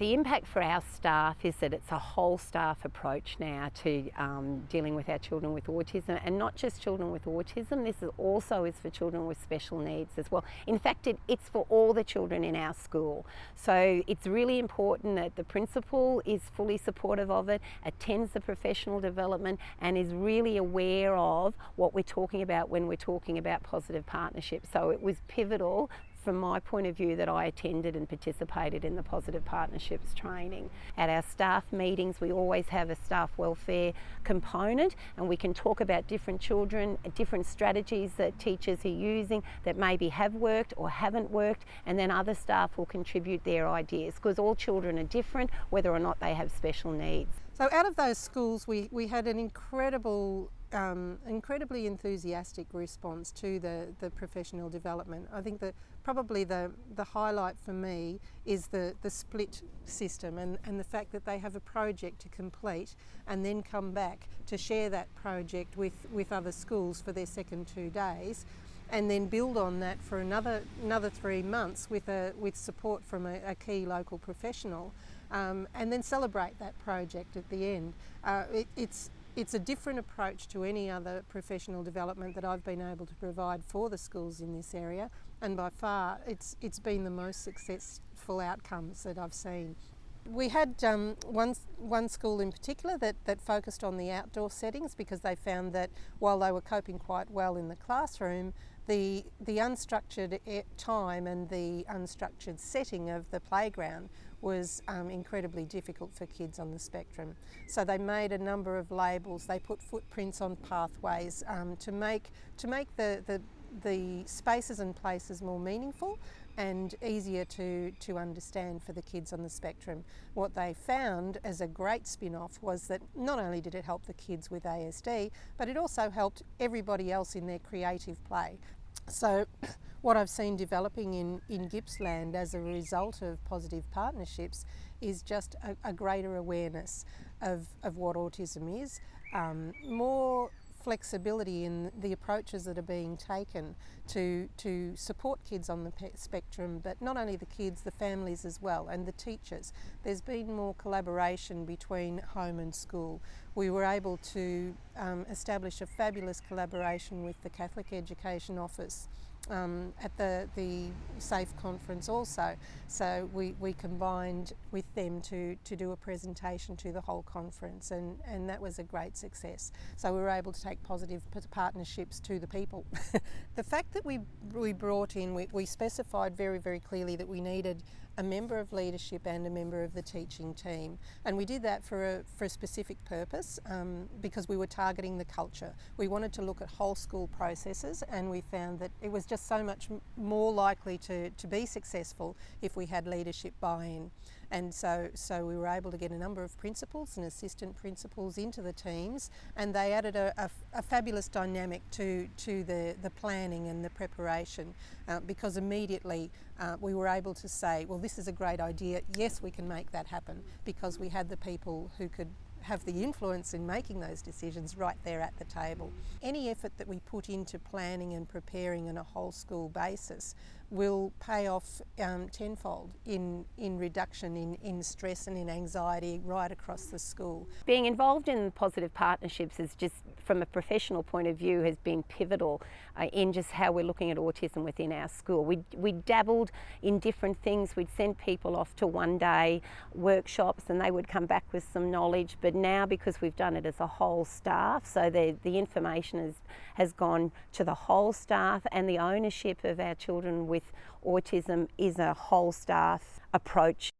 The impact for our staff is that it's a whole staff approach now to dealing with our children with autism, and not just children with autism. This also is for children with special needs as well. In fact, it's for all the children in our school. So it's really important that the principal is fully supportive of it, attends the professional development, and is really aware of what we're talking about when we're talking about positive partnerships. So it was pivotal from my point of view that I attended and participated in the positive partnerships training. At our staff meetings, we always have a staff welfare component, and we can talk about different children, different strategies that teachers are using that maybe have worked or haven't worked, and then other staff will contribute their ideas, because all children are different whether or not they have special needs. So out of those schools, we had an incredibly enthusiastic response to the professional development. I think that probably the highlight for me is the split system and the fact that they have a project to complete and then come back to share that project with other schools for their second 2 days, and then build on that for another 3 months with support from a key local professional, and then celebrate that project at the end. It's a different approach to any other professional development that I've been able to provide for the schools in this area, and by far it's been the most successful outcomes that I've seen. We had one school in particular that focused on the outdoor settings, because they found that while they were coping quite well in the classroom, the unstructured time and the unstructured setting of the playground was incredibly difficult for kids on the spectrum. So they made a number of labels. They put footprints on pathways to make the spaces and places more meaningful and easier to understand for the kids on the spectrum. What they found as a great spin-off was that not only did it help the kids with ASD, but it also helped everybody else in their creative play. So what I've seen developing in Gippsland as a result of positive partnerships is just a greater awareness of what autism is, more flexibility in the approaches that are being taken to support kids on the spectrum, but not only the kids, the families as well, and the teachers. There's been more collaboration between home and school. We were able to establish a fabulous collaboration with the Catholic Education Office at the SAFE conference also. So we combined with them to do a presentation to the whole conference, and that was a great success. So we were able to take positive partnerships to the people. The fact that we brought in, we specified very, very clearly that we needed a member of leadership and a member of the teaching team, and we did that for a specific purpose, because we were targeting the culture. We wanted to look at whole school processes, and we found that it was just so much more likely to be successful if we had leadership buy-in. And so we were able to get a number of principals and assistant principals into the teams, and they added a fabulous dynamic to the planning and the preparation, because immediately we were able to say, well, this is a great idea, yes, we can make that happen, because we had the people who could have the influence in making those decisions right there at the table. Any effort that we put into planning and preparing on a whole school basis will pay off tenfold in reduction in stress and in anxiety right across the school. Being involved in positive partnerships is just, from a professional point of view, has been pivotal in just how we're looking at autism within our school. We dabbled in different things. We'd send people off to one-day workshops and they would come back with some knowledge, but now, because we've done it as a whole staff, so the information has gone to the whole staff, and the ownership of our children with autism is a whole staff approach.